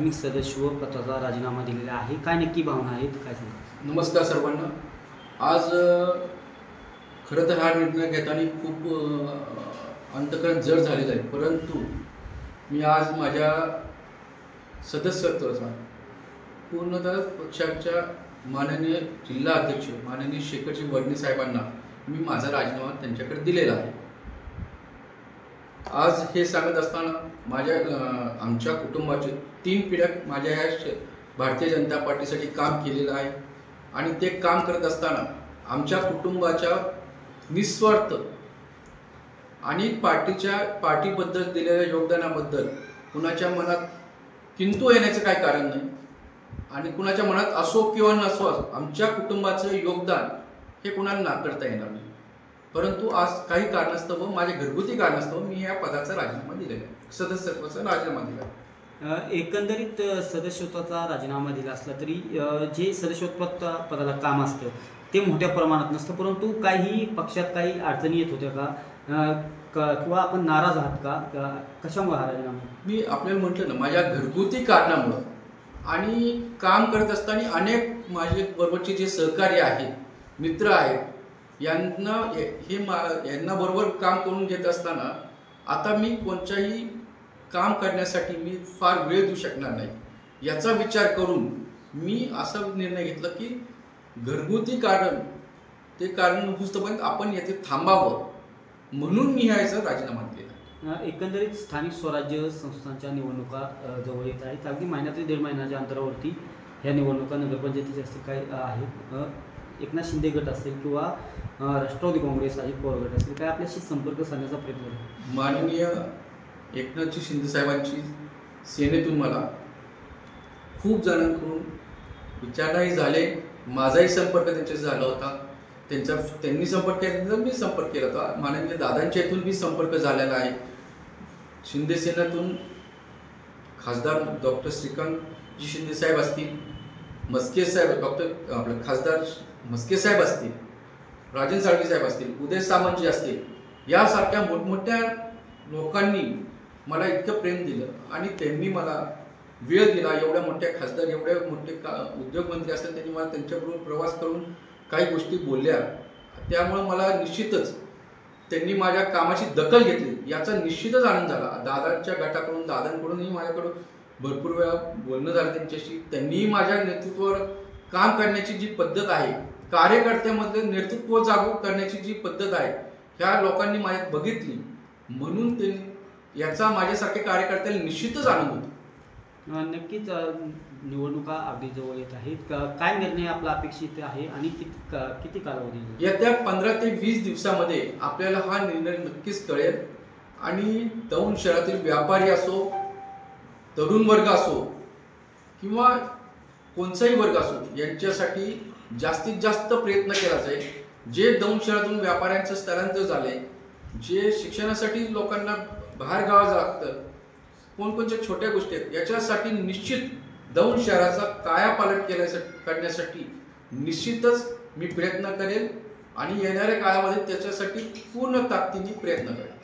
प्राथमिक सदस्य पदाचा राजीनामा दिलेला आहे। काय नक्की भावना आहेत, काय सांगा? नमस्कार सर्वांना। आज खरं तर हा निर्णय घेताना खूप अंतःकरण जड झालेलं आहे, परंतु मी आज माझ्या सदस्यत्वाचा पूर्णतः पक्षाच्या माननीय जिल्हा अध्यक्ष माननीय शेखरजी वडणे साहेबांना मी माझा राजीनामा त्यांच्याकडे दिलेला आहे। आज हे सांगत असताना माझ्या आमच्या कुटुंबाचे 3 पिढ्या माझ्या ह्या भारतीय जनता पार्टीसाठी काम केलेलं आहे आणि ते काम करत असताना आमच्या कुटुंबाच्या निस्वार्थ आणि पार्टीबद्दल दिलेल्या योगदानाबद्दल कुणाच्या मनात किंतु येण्याचं काय कारण नाही आणि कुणाच्या मनात असो किंवा नसो आमच्या कुटुंबाचं योगदान हे कुणाला नाकारता येणार नाही। परंतु आज काही कारणास्तव माझ्या घरगुती कारणास्तव मी या पदाचा राजीनामा दिलेला आहे, सदस्यत्वाचा राजीनामा दिला। एकंदरीत सदस्यत्वाचा राजीनामा दिला असला तरी जे सदस्यत्व पदाला काम असतं ते मोठ्या प्रमाणात नसतं, परंतु काही पक्षात काही अडचणी येत होत्या का किंवा आपण नाराज आहात का, कशामुळे हा राजीनामा? मी आपल्याला म्हटलं ना, माझ्या घरगुती कारणामुळे आणि काम करत असताना अनेक माझे बरोबरचे जे सहकारी आहेत, मित्र आहेत, यांना बरोबर काम करून घेत असताना आता मी कोणत्याही काम करण्यासाठी मी फार वेळ देऊ शकणार नाही, याचा विचार करून मी असा निर्णय घेतला की घरगुती कारण होईपर्यंत आपण येथे थांबावं, म्हणून मी ह्याचा राजीनामा दिला। एकंदरीत स्थानिक स्वराज्य संस्थांच्या निवडणुका जवळ येत आहेत। अगदी महिन्यात 1.5 महिन्याच्या अंतरावरती ह्या निवडणुका नगरपंचायतीच्या असतील काय आहेत, एकनाथ शिंदे गट असेल किंवा राष्ट्रवादी काँग्रेस अजित पवार गट असेल, काय आपल्याशी संपर्क साधण्याचा प्रयत्न केला? माननीय एकनाथजी शिंदे साहेबांची सेनेतून मला खूप जणांकडून विचारणाही झाले, माझाही संपर्क त्यांच्याशी झाला होता, त्यांनी संपर्क केल्यानंतर मी संपर्क केला होता, माननीय दादांच्या इथून मी संपर्क झालेला आहे। शिंदे सेनेतून खासदार डॉक्टर श्रीकांतजी शिंदे साहेब असतील, मस्के साहेब आपले खासदार मस्के साहेब असतील, राजन साळवी साहेब असतील, उदय सामंतजी असतील, यासारख्या मोठमोठ्या लोकांनी मला इतकं प्रेम दिलं आणि त्यांनी मला वेळ दिला। एवढ्या मोठ्या खासदार, एवढे मोठे उद्योगमंत्री असतात, त्यांनी मला त्यांच्याबरोबर प्रवास करून काही गोष्टी बोलल्या, त्यामुळे मला निश्चितच त्यांनी माझ्या कामाची दखल घेतली याचा निश्चितच आनंद झाला। दादांच्या गटाकडून दादांकडूनही माझ्याकडून भरपूर वेळा बोलणं झालं त्यांच्याशी, त्यांनीही माझ्या नेतृत्वावर काम करण्याची जी पद्धत आहे, कार्यकर्त्यामध्ये नेतृत्व जागरूक करण्याची जी पद्धत आहे, ह्या लोकांनी माझ्यात बघितली, म्हणून ते याचा माझ्यासारख्या कार्यकर्त्याला निश्चितच आनंद होतो। नक्कीच निवडणुका अगदी जवळ येत आहेत, काय निर्णय आपला अपेक्षित आहे आणि किती कालावधी? येत्या 15 ते 20 दिवसामध्ये आपल्याला हा निर्णय नक्कीच कळेल आणि दौंड शहरातील व्यापारी असो, तरुण वर्ग असो किंवा कोणताही वर्ग असो, यांच्यासाठी जास्तीत जास्त प्रयत्न केला जाईल। जे दौंड शहरातून व्यापाऱ्यांचं स्थलांतर झाले, जे शिक्षणासाठी लोकांना बाहेर गावात लागतं, कोणकोणत्या छोट्या गोष्टी आहेत, याच्यासाठी निश्चित दौंड शहराचा कायापालट करण्यासाठी निश्चितच मी प्रयत्न करेल आणि येणाऱ्या काळामध्ये त्याच्यासाठी पूर्ण ताकदीने प्रयत्न करेल।